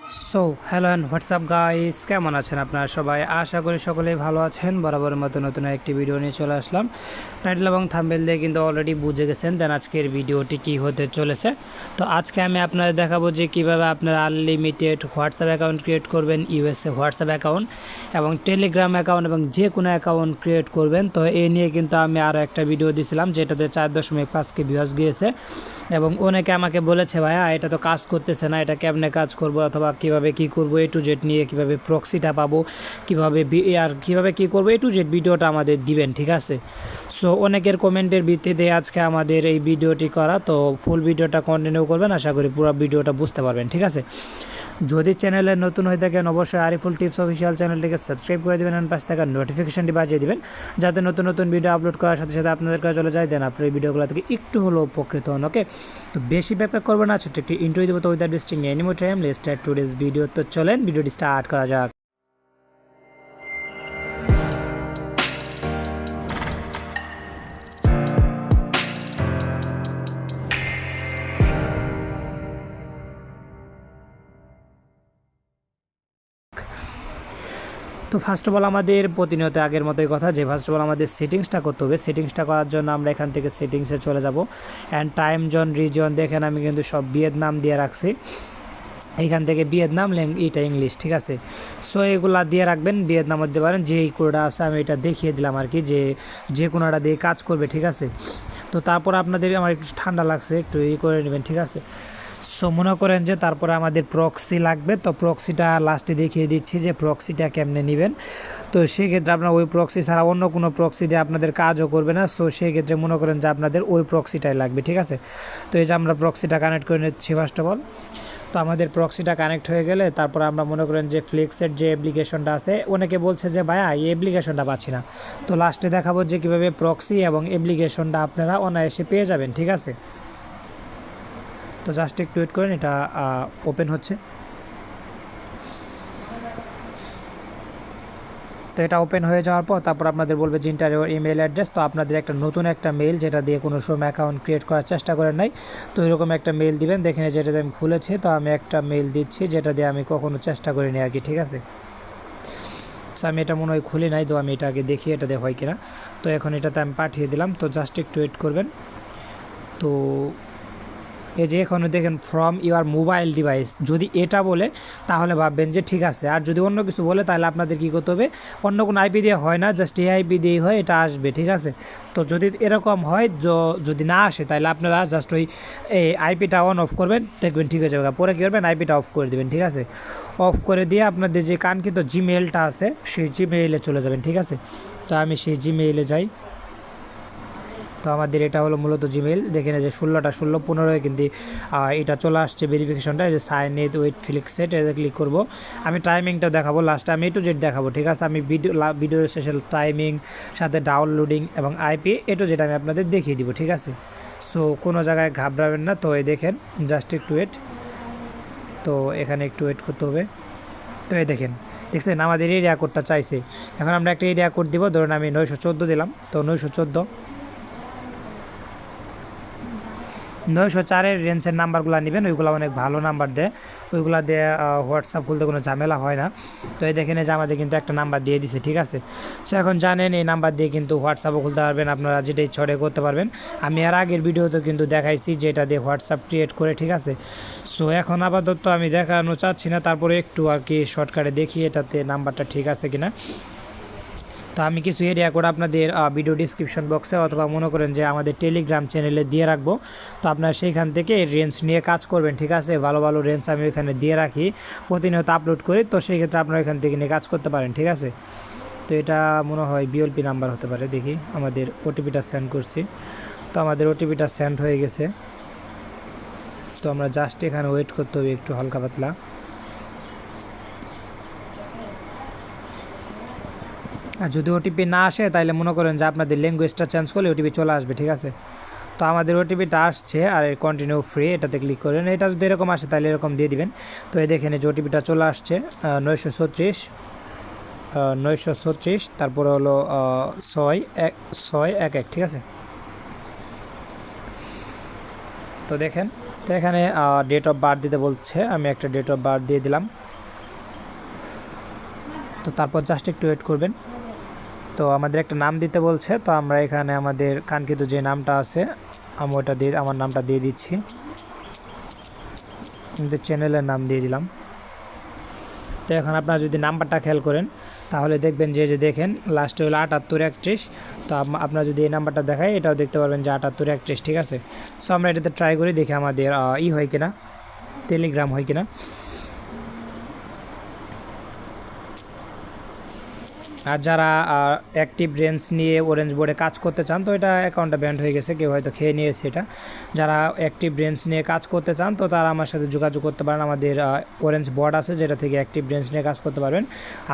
So hello and WhatsApp guys, কেমন আছেন আপনারা সবাই? আশা করি সকলেই ভালো আছেন। বরাবরের মতো নতুন একটি ভিডিও নিয়ে চলে আসলাম। টাইটেল এবং থাম্বনেল দিয়ে কিন্তু অলরেডি বুঝে গেছেন দেন আজকের ভিডিওটি কী হতে চলেছে। তো আজকে আমি আপনাদের দেখাবো যে কীভাবে আপনারা আনলিমিটেড হোয়াটসঅ্যাপ অ্যাকাউন্ট ক্রিয়েট করবেন, ইউএসএ হোয়াটসঅ্যাপ অ্যাকাউন্ট এবং টেলিগ্রাম অ্যাকাউন্ট এবং যে কোনো অ্যাকাউন্ট ক্রিয়েট করবেন। তো এই নিয়ে কিন্তু আমি আরও একটা ভিডিও দিয়েছিলাম যেটাতে 4.5K ভিউজ গিয়েছে এবং অনেকে আমাকে বলেছে ভাইয়া এটা তো কাজ করতেছে না, এটা কেমনে কাজ করব অথবা কীভাবে কী করব, এ টু জেড নিয়ে কীভাবে প্রক্সিটা পাবো, কীভাবে আর কীভাবে কী করবো, এ টু জেড ভিডিওটা আমাদের দিবেন, ঠিক আছে? সো অনেকের কমেন্টের ভিত্তিতে আজকে আমাদের এই ভিডিওটি করা। তো ফুল ভিডিওটা কন্টিনিউ করবেন, আশা করি পুরো ভিডিওটা বুঝতে পারবেন, ঠিক আছে? যদি চ্যানেলে নতুন হয়ে থাকেন অবশ্যই আরিফুল টিপস অফিসিয়াল চ্যানেলটিকে সাবস্ক্রাইব করে দেবেন এবং পাশে থাকা নোটিফিকেশনটি বাজিয়ে দেবেন যাতে নতুন নতুন ভিডিও আপলোড করার সাথে সাথে আপনাদের কাছে চলে যায়, দেন আপনার এই ভিডিওগুলো থেকে একটু হলেও উপকৃত হন। ওকে, তো বেশি ব্যাকপ্যাক করবেন না, ছোট্ট একটি ইন্ট্রো দেবো। তো without wasting any more time let's start today's video. তো চলেন ভিডিওটি স্টার্ট করা যাক। তো ফার্স্ট অফ অল আমাদের প্রতিনিয়ত আগের মতোই কথা যে ফার্স্ট অফ অল আমাদের সেটিংসটা করতে হবে। সেটিংসটা করার জন্য আমরা এখান থেকে সেটিংসে চলে যাব অ্যান্ড টাইম জোন রিজন দেখেন আমি কিন্তু সব ভিয়েতনাম দিয়ে রাখছি। এইখান থেকে ভিয়েতনাম এটা ইংলিশ, ঠিক আছে? সো এগুলা দিয়ে রাখবেন, ভিয়েতনাম দিতে পারেন। যে কোডটা আছে আমি এটা দেখিয়ে দিলাম আর কি, যে কোনোটা দিয়ে কাজ করবে, ঠিক আছে? তো তারপর আপনাদের আমার একটু ঠান্ডা লাগছে, একটু করে নেবেন, ঠিক আছে? সো মনে করেন যে তারপরে আমাদের প্রক্সি লাগবে। তো প্রক্সিটা লাস্টে দেখিয়ে দিচ্ছি যে প্রক্সিটা কেমনে নেবেন। তো সেক্ষেত্রে আপনার ওই প্রক্সি ছাড়া অন্য কোনো প্রক্সি দিয়ে আপনাদের কাজও করবে না। সো সেক্ষেত্রে মনে করেন যে আপনাদের ওই প্রক্সিটাই লাগবে, ঠিক আছে? তো এই যে আমরা প্রক্সিটা কানেক্ট করে নিচ্ছি ফার্স্ট অফ অল। তো আমাদের প্রক্সিটা কানেক্ট হয়ে গেলে তারপর আমরা মনে করেন যে ফ্লেক্সের যে অ্যাপ্লিকেশনটা আছে, অনেকে বলছে যে ভাইয়া এই অ্যাপ্লিকেশনটা পাচ্ছি না। তো লাস্টে দেখাবো যে কীভাবে প্রক্সি এবং অ্যাপ্লিকেশনটা আপনারা অনায়াসে পেয়ে যাবেন, ঠিক আছে? তো জাস্ট একটু ওয়েট করেন, এটা ওপেন হচ্ছে। তো এটা ওপেন হয়ে যাওয়ার পর তারপর আপনাদের বলবে যে ইন্টার ইউর ইমেল অ্যাড্রেস। তো আপনাদের একটা নতুন একটা মেল যেটা দিয়ে কোনো সময় অ্যাকাউন্ট ক্রিয়েট করার চেষ্টা করেন নাই, তো এরকম একটা মেল দিবেন। দেখেন যেটাতে আমি খুলেছি, তো আমি একটা মেল দিচ্ছি যেটা দিয়ে আমি কখনো চেষ্টা করিনি আর কি, ঠিক আছে? সো আমি এটা মনে হয় খুলি নাই, তো আমি এটা আগে দেখি এটা দিয়ে হয় কিনা। তো এখন এটাতে আমি পাঠিয়ে দিলাম। তো জাস্ট একটু ওয়েট করবেন। তো এই যে এখানে দেখেন ফ্রম ইউর মোবাইল ডিভাইস, যদি এটা বলে তাহলে ভাববেন যে ঠিক আছে, আর যদি অন্য কিছু বলে তাহলে আপনাদের কী করতে হবে, অন্য কোনো আইপি দিয়ে হয় না, জাস্ট এই আইপি দিয়েই হয়, এটা আসবে, ঠিক আছে? তো যদি এরকম হয়, যদি না আসে তাহলে আপনারা জাস্ট ওই আইপিটা অন অফ করবেন, দেখবেন ঠিক হয়ে যাবে। পরে কী করবেন, আইপিটা অফ করে দেবেন, ঠিক আছে? অফ করে দিয়ে আপনাদের যে কাঙ্ক্ষিত জিমেইলটা আছে সেই জিমেইলে চলে যাবেন, ঠিক আছে? তো আমি সেই জিমেইলে যাই। তো আমাদের এটা হলো মূলত জিমেইল। দেখেন যে 16 কিন্তু এটা চলে আসছে ভেরিফিকেশনটা, যে সাইন ইন উইথ ফ্লিক্সেট, এটা ক্লিক করব। আমি টাইমিংটা দেখাবো লাস্টে, আমি টু জেড দেখাবো, ঠিক আছে? আমি ভিডিওর শেষে টাইমিং সাথে ডাউনলোডিং এবং আইপি টু জেড আমি আপনাদের দেখিয়ে দিব, ঠিক আছে? সো কোনো জায়গায় ঘাবড়াবেন না। তো এই দেখেন জাস্ট একটু ওয়েট, তো এখানে একটু ওয়েট করতে হবে। তো এই দেখছেন আমাদের এরিয়া কোডটা চাইছে। এখন আমরা একটা এরিয়া কোড দিব, ধরুন আমি 914 দিলাম। তো 904 রেঞ্জের নাম্বারগুলো নেবেন, ওইগুলো অনেক ভালো নাম্বার দেয়, ওইগুলো দিয়ে হোয়াটসঅ্যাপ খুলতে কোনো ঝামেলা হয় না। তো এই দেখেন যে আমাদের কিন্তু একটা নাম্বার দিয়ে দিছে, ঠিক আছে? সো এখন জানেন এই নাম্বার দিয়ে কিন্তু হোয়াটসঅ্যাপও খুলতে পারবেন, আপনারা যেটাই ছড়ে করতে পারবেন। আমি আর আগের ভিডিওতে কিন্তু দেখাইছি যে এটা দিয়ে হোয়াটসঅ্যাপ ক্রিয়েট করে, ঠিক আছে? সো এখন আপাতত আমি দেখানো চাচ্ছি না, তারপরে একটু আর কি শর্টকাটে দেখি এটাতে নাম্বারটা ঠিক আছে কিনা। তো আমি কিছু এরিয়া কোড আপনাদের ভিডিও ডিসক্রিপশন বক্সে অথবা মনে করেন যে আমাদের টেলিগ্রাম চ্যানেলে দিয়ে রাখবো। তো আপনারা সেইখান থেকে রেঞ্জ নিয়ে কাজ করবেন, ঠিক আছে? ভালো ভালো রেঞ্জ আমি ওইখানে দিয়ে রাখি, প্রতিনিয়ত আপলোড করি। তো সেই ক্ষেত্রে আপনারা এখান থেকে নিয়ে কাজ করতে পারেন, ঠিক আছে? তো এটা মনে হয় বিএলপি নাম্বার হতে পারে, দেখি আমাদের ওটিপিটা সেন্ড করছি। তো আমাদের ওটিপিটা সেন্ড হয়ে গেছে। তো আমরা জাস্ট এখানে ওয়েট করতে হবে একটু হালকা পাতলা। আর যদি ওটিপি না আসে তাহলে মনে করেন যে আপনাদের ল্যাঙ্গুয়েজটা চেঞ্জ করলে ওটিপি চলে আসবে, ঠিক আছে? তো আমাদের ওটিপিটা আসছে আর কন্টিনিউ ফ্রি এটাতে ক্লিক করেন। এটা যদি এরকম আসে তাহলে এরকম দিয়ে দিবেন। তো এই দেখেন যে ওটিপিটা চলে আসছে 936, তারপর হলো 611, ঠিক আছে? তো দেখেন, তো এখানে ডেট অফ বার্থ দিতে বলছে, আমি একটা ডেট অফ বার্থ দিয়ে দিলাম। তো তারপর জাস্ট একটু ওয়েট করবেন। তো আমাদের একটা নাম দিতে বলছে, তো আমরা এখানে আমাদের কাঙ্ক্ষিত যে নামটা আছে আমি ওটা দিয়ে আমার নামটা দিয়ে দিচ্ছি, আমাদের চ্যানেলের নাম দিয়ে দিলাম। তো এখন আপনারা যদি নাম্বারটা খেয়াল করেন তাহলে দেখবেন যে দেখেন লাস্টে হলো 7831। তো আপনারা যদি এই নাম্বারটা দেখায় এটাও দেখতে পারবেন যে 7831, ঠিক আছে। সো আমরা এটাতে ট্রাই করি, দেখি আমাদের হয় কিনা, টেলিগ্রাম হয় কিনা। আর যারা অ্যাক্টিভ রেঞ্জ নিয়ে অরেঞ্জ বোর্ডে কাজ করতে চান, তো এটা অ্যাকাউন্টটা ব্যান্ড হয়ে গেছে, কেউ হয়তো খেয়ে নিয়েছে এটা। যারা অ্যাক্টিভ রেঞ্জ নিয়ে কাজ করতে চান তো তারা আমার সাথে যোগাযোগ করতে পারেন, আমাদের অরেঞ্জ বোর্ড আছে যেটা থেকে অ্যাক্টিভ রেঞ্জ নিয়ে কাজ করতে পারবেন।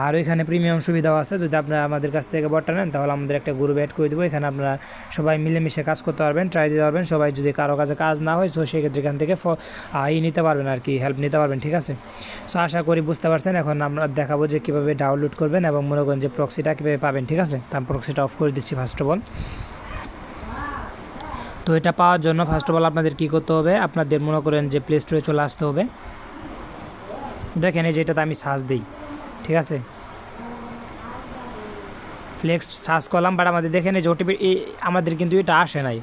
আর ওইখানে প্রিমিয়াম সুবিধাও আছে, যদি আপনারা আমাদের কাছ থেকে বোর্ডটা নেন তাহলে আমাদের একটা গ্রুপ অ্যাড করে দেবো, এখানে আপনারা সবাই মিলেমিশে কাজ করতে পারবেন, ট্রাই দিতে পারবেন। সবাই যদি কারো কাছে কাজ না হয় তো সেক্ষেত্রে এখান থেকে নিতে পারবেন আর কি, হেল্প নিতে পারবেন, ঠিক আছে। সো আশা করি বুঝতে পারছেন। এখন আমরা দেখাবো যে কীভাবে ডাউনলোড করবেন এবং মনে করেন যে প্রক্সিটা কীভাবে পাবেন, ঠিক আছে। তো আমি প্রক্সিটা অফ করে দিচ্ছি ফার্স্ট অফ অল। তো এটা পাওয়ার জন্য ফার্স্ট অফ অল আপনাদের কী করতে হবে, আপনাদের মনে করেন যে প্লে স্টোরে চলে আসতে হবে। দেখেন এই যেটাতে আমি সার্চ দিই, ঠিক আছে, ফ্লেক্স সার্চ করলাম, বাট আমাদের দেখেন এই যে ওটিপি আমাদের কিন্তু এটা আসে নাই,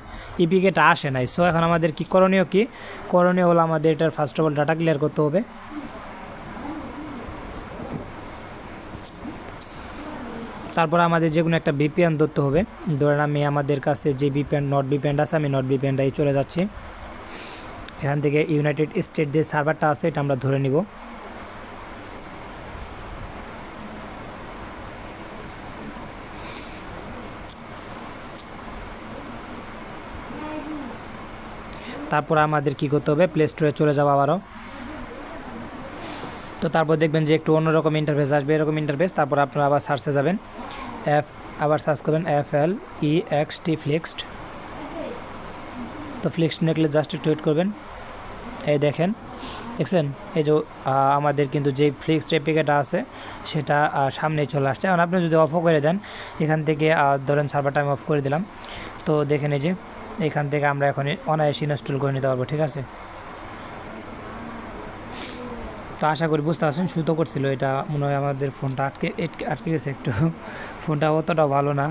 ইপিকেটা আসে নাই। সো এখন আমাদের কি করণীয় হলো আমাদের এটার first of all data clear করতে হবে। তারপর আমাদের যে কোনো একটা ভিপিএন ধরতে হবে। ধরেন আমি আমাদের কাছে যে নট ভিপিএন আছে, আমি নট ভিপিএনটাই চলে যাচ্ছি। এখান থেকে ইউনাইটেড স্টেট যে সার্ভারটা আছে এটা আমরা ধরে নিব। তারপর আমাদের কি করতে হবে, প্লে স্টোরে চলে যাবো আবারও। তো তারপর দেখবেন যে একটু অন্যরকম ইন্টারফেস আসবে, এরকম ইন্টারফেস। তারপর আপনারা আবার সার্চে যাবেন, আবার সার্চ করবেন FLEXT ফ্লিক্সড। তো ফ্লিক্সড লিখলে জাস্ট একটু ওয়েট করবেন। এই দেখছেন এই যে আমাদের কিন্তু যে ফ্লিক্সড এপিকেটা আছে সেটা সামনেই চলে আসছে। এখন আপনি যদি অফও করে দেন এখান থেকে, ধরেন সার্ভারটা আমি অফ করে দিলাম, তো দেখেন এই যে এখান থেকে আমরা এখন অনায়াসে ইনস্টল করে নিতে পারবো, ঠিক আছে। তো আশা করি বুঝতে পারছেন, শুরু করছিল এটা মনে হয় আমাদের ফোনটা আটকে গেছে একটু, ফোনটা অতটাও ভালো না।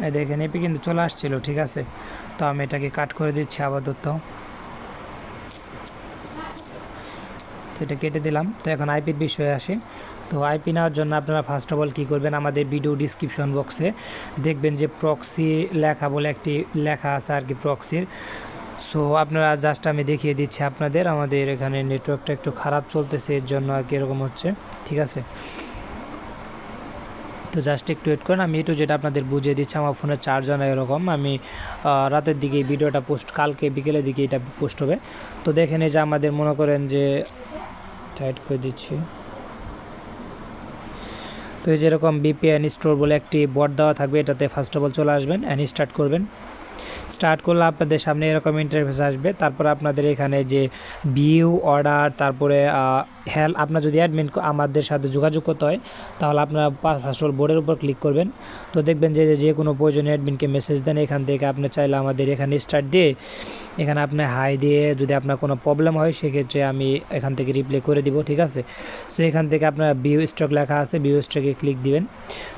এই দেখেন এপি কিন্তু চলে আসছিলো, ঠিক আছে। তো আমি এটাকে কাট করে দিচ্ছি আপাতত, তো এটা কেটে দিলাম। তো এখন আইপির বিষয়ে আসি। তো আইপি নেওয়ার জন্য আপনারা ফার্স্ট অফ অল কী করবেন, আমাদের ভিডিও ডিসক্রিপশন বক্সে দেখবেন যে প্রক্সি লেখা বলে একটি লেখা আছে আর কি, প্রক্সির। সো আপনারা জাস্ট আমি দেখিয়ে দিচ্ছি আপনাদের, আমাদের এখানে নেটওয়ার্কটা একটু খারাপ চলতেছে এর জন্য আর কি এরকম হচ্ছে, ঠিক আছে। তো জাস্ট একটু ওয়েট করেন, আমি যেটা আপনাদের বুঝিয়ে দিচ্ছি। আমার ফোনে চার্জ হয় না এরকম, আমি রাতের দিকে এই ভিডিওটা কালকে বিকেলের দিকে এটা পোস্ট হবে। তো দেখেন এই যে আমাদের মনে করেন যে টাইট করে দিচ্ছি। তো এই যেরকম VPN স্টোর বলে একটি বট দেওয়া থাকবে, এটাতে ফার্স্ট অফ অল চলে আসবেন অ্যান্ড স্টার্ট করবেন। স্টার্ট করলে আপনাদের সামনে এরকম ইন্টারফেস আসবে। তারপর আপনাদের এখানে যে ভিউ অর্ডার, তারপরে হেল্প, আপনার যদি অ্যাডমিন আমাদের সাথে যোগাযোগ করতে হয় তাহলে আপনারা ফার্স্ট অফ অল বোর্ডের উপর ক্লিক করবেন। তো দেখবেন যে কোনো প্রয়োজনীয় অ্যাডমিনকে মেসেজ দেন, এখান থেকে আপনি চাইলে আমাদের এখানে স্টার্ট দিয়ে এখানে আপনি হাই দিয়ে যদি আপনার কোনো প্রবলেম হয় সেক্ষেত্রে আমি এখান থেকে রিপ্লাই করে দিব, ঠিক আছে। সো এখান থেকে আপনার ভিউ স্টক লেখা আছে, ভিউ স্টকে ক্লিক দিবেন।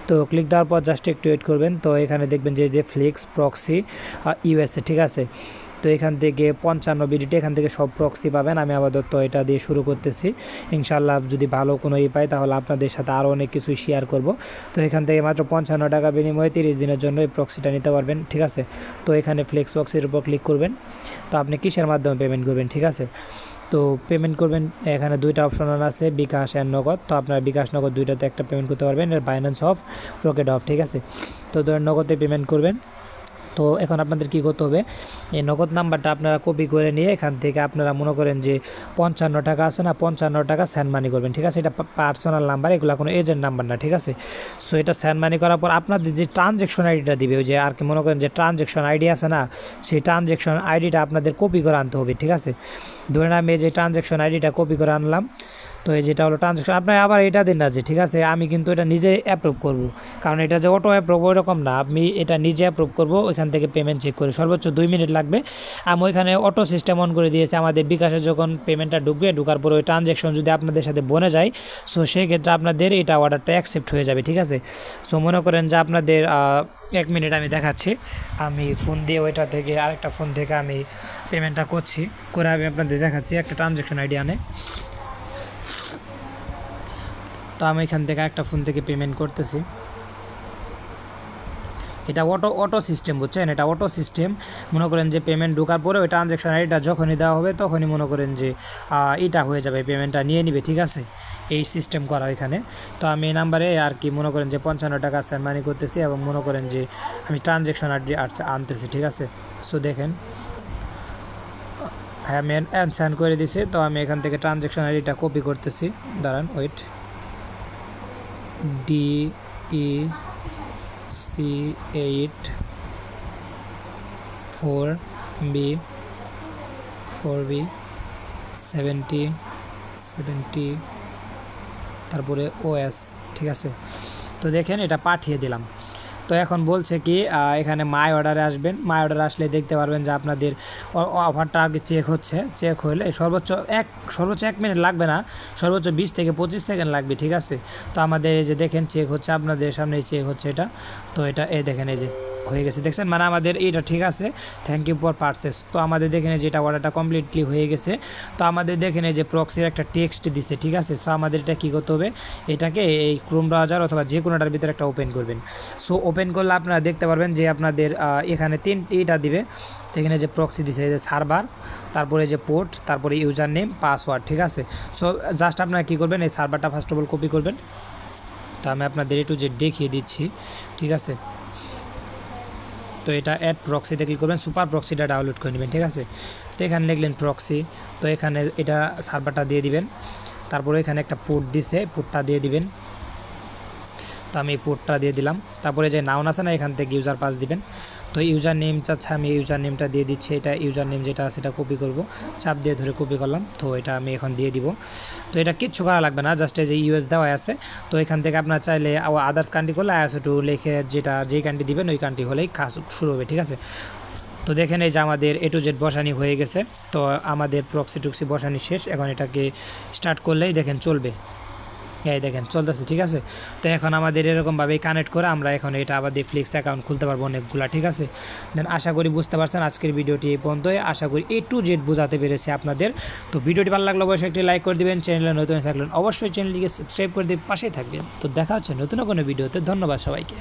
তো ক্লিক দেওয়ার পর জাস্ট একটু ওয়েট করবেন। তো এখানে দেখবেন যে ফ্লিক্স প্রক্সি USA, ঠিক আছে। তো এখান থেকে 55 বিডিটি, এখান থেকে সব প্রক্সি পাবেন। আমি আপাতত এটা দিয়ে শুরু করতেছি, ইনশাল্লাহ যদি ভালো কোনো পাই তাহলে আপনাদের সাথে আরও অনেক কিছু শেয়ার করব। তো এখান থেকে মাত্র 55 টাকা বিনিময়ে 30 দিনের জন্য এই প্রক্সিটা নিতে পারবেন, ঠিক আছে। তো এখানে ফ্লেক্স প্রক্সির উপর ক্লিক করবেন। তো আপনি কিসের মাধ্যমে পেমেন্ট করবেন, ঠিক আছে। তো পেমেন্ট করবেন, এখানে দুইটা অপশন আছে, বিকাশ অ্যান্ড নগদ। তো আপনার বিকাশ নগদ দুইটাতে একটা পেমেন্ট করতে পারবেন, এর বাইন্যান্স অফ, রকেট অফ, ঠিক আছে। তো ধরেন নগদে পেমেন্ট করবেন। তো এখন আপনাদের কী করতে হবে, এই নগদ নাম্বারটা আপনারা কপি করে নিয়ে এখান থেকে আপনারা মনে করেন যে 55 টাকা আছে না, 55 টাকা সেন্ড মানি করবেন, ঠিক আছে। এটা পার্সোনাল নাম্বার, এগুলো কোনো এজেন্ট নাম্বার না, ঠিক আছে। সো এটা সেন্ড মানি করার পর আপনাদের যে ট্রানজ্যাকশন আইডিটা দিবে, ওই যে আর কি মনে করেন যে ট্রানজ্যাকশন আইডি আছে না, সেই ট্রানজ্যাকশন আইডিটা আপনাদের কপি করে আনতে হবে, ঠিক আছে। ধরেন আমি এই যে ট্রানজ্যাকশন আইডিটা কপি করে আনলাম। তো এই যেটা হলো ট্রানজ্যাকশন, আপনি আবার এটা দিন না যে ঠিক আছে আমি কিন্তু এটা নিজে অ্যাপ্রুভ করব, কারণ এটা যে অটো অ্যাপ্রুভ ওইরকম না, আমি এটা নিজে অ্যাপ্রুভ করব ওইখান থেকে পেমেন্ট চেক করে সর্বোচ্চ 2 মিনিট লাগবে। আমি ওইখানে অটো সিস্টেম অন করে দিয়েছি, আমাদের বিকাশে যখন পেমেন্টটা ঢুকবে ঢুকার পরে ওই ট্রানজ্যাকশন যদি আপনাদের সাথে বনে যায় সো সেক্ষেত্রে আপনাদের এটা অর্ডারটা অ্যাকসেপ্ট হয়ে যাবে, ঠিক আছে। সো মনে করেন যে আপনাদের 1 মিনিট আমি দেখাচ্ছি, আমি ফোন দিয়ে ওইটা থেকে আরেকটা ফোন থেকে আমি পেমেন্টটা করছি, করে আমি আপনাদের দেখাচ্ছি একটা ট্রানজ্যাকশন আইডি আনে। তো আমি এখান থেকে একটা ফোন থেকে পেমেন্ট করতেছি, এটা অটো সিস্টেম বুঝছেন, এটা অটো সিস্টেম। মনে করেন যে পেমেন্ট ঢোকার পরে ওই ট্রানজ্যাকশন আইডিটা যখনই দেওয়া হবে তখনই মনে করেন যে এটা হয়ে যাবে, পেমেন্টটা নিয়ে নিবে, ঠিক আছে, এই সিস্টেম করা এখানে। তো আমি এই নাম্বারে আর কি মনে করেন যে 55 টাকা সেন্ড মানি করতেছি এবং মনে করেন যে আমি ট্রানজ্যাকশন আইডি আনতেছি, ঠিক আছে। সো দেখেন হ্যাঁ আমি সেন্ড করে দিছি। তো আমি এখান থেকে ট্রানজ্যাকশন আইডিটা কপি করতেছি, দাঁড়ান ওয়েট, DEC8 4B 70 তারপরে OS, ঠিক আছে। তো দেখেন এটা পাঠিয়ে দিলাম। তো এখন বলছে কি এখানে মাই অর্ডারে আসবেন, মাই অর্ডারে আসলে দেখতে পারবেন যে আপনাদের অফারটা আগে চেক হচ্ছে, চেক হলে সর্বোচ্চ 1 মিনিট লাগবে না, সর্বোচ্চ 20 থেকে 25 সেকেন্ড লাগবে, ঠিক আছে। তো আমাদের এই যে দেখেন চেক হচ্ছে, আপনাদের সামনেই চেক হচ্ছে এটা। তো এটা এই দেখেন এই যে হয়ে গেছে, দেখছেন, মানে আমাদের এইটা ঠিক আছে, থ্যাংক ইউ ফর পারচেস। তো আমাদের দেখেন যে এটা অর্ডারটা কমপ্লিটলি হয়ে গেছে। তো আমাদের দেখেন যে প্রক্সির একটা টেক্সট দিছে, ঠিক আছে। সো আমাদের এটা কী করতে হবে, এটাকে এই ক্রোম ব্রাউজার অথবা যে কোনোটার ভিতরে একটা ওপেন করবেন। সো ওপেন করলে আপনারা দেখতে পারবেন যে আপনাদের এখানে 3টা দিবে, তো এখানে যে প্রক্সি দিছে এই যে সার্ভার, তারপরে যে পোর্ট, তারপরে ইউজার নেম, পাসওয়ার্ড, ঠিক আছে। সো জাস্ট আপনারা কী করবেন, এই সার্ভারটা ফার্স্ট অফ অল কপি করবেন। তো আমি আপনাদের একটু যে দেখিয়ে দিচ্ছি, ঠিক আছে। তো এটা অ্যাড প্রক্সিতে ক্লিক করবেন, সুপার প্রক্সিটা ডাউনলোড করে নেবেন, ঠিক আছে। তো এখানে লিখলেন প্রক্সি, তো এখানে এটা সার্ভারটা দিয়ে দিবেন, তারপরে এখানে একটা পোর্ট দিছে, পোর্টটা দিয়ে দিবেন। তো আমি পোর্টটা দিয়ে দিলাম, তারপরে যে নাউন আছে না এখান থেকে ইউজার পাস দিবেন। তো ইউজার নেম চাচ্ছে, আমি ইউজার নেমটা দিয়ে দিচ্ছি, এটা ইউজার নেম যেটা সেটা কপি করব, চাপ দিয়ে ধরে কপি করলাম। তো এটা আমি এখন দিয়ে দিব। তো এটা কিচ্ছু করা লাগবে না, জাস্ট এই যে ইউএস দেওয়া আছে। তো এখান থেকে আপনার চাইলে আদার্স কান্ট্রি করলে ISO2 লিখে যেই কান্ট্রি দিবেন ওই কান্ট্রি হলেই কাজ শুরু হবে, ঠিক আছে। তো দেখেন এই যে আমাদের A to Z বসানি হয়ে গেছে। তো আমাদের প্রক্সি টুক্সি বসানি শেষ, এখন এটাকে স্টার্ট করলেই দেখেন চলবে, এই দেখেন চলতেছে, ঠিক আছে। তো এখন আমাদের এরকমভাবেই কানেক্ট করে আমরা এখন এটা আবার দিয়ে ফ্লিক্স অ্যাকাউন্ট খুলতে পারবো অনেকগুলা, ঠিক আছে। দেন আশা করি বুঝতে পারছেন আজকের ভিডিওটি এই পর্যন্তই, আশা করি A to Z বোঝাতে পেরেছি আপনাদের। তো ভিডিওটি ভালো লাগলে অবশ্যই একটি লাইক করে দেবেন, চ্যানেলে নতুন থাকলেন অবশ্যই চ্যানেলটিকে সাবস্ক্রাইব করে দিয়ে পাশেই থাকবেন। তো দেখা হচ্ছে নতুন কোনো ভিডিওতে, ধন্যবাদ সবাইকে।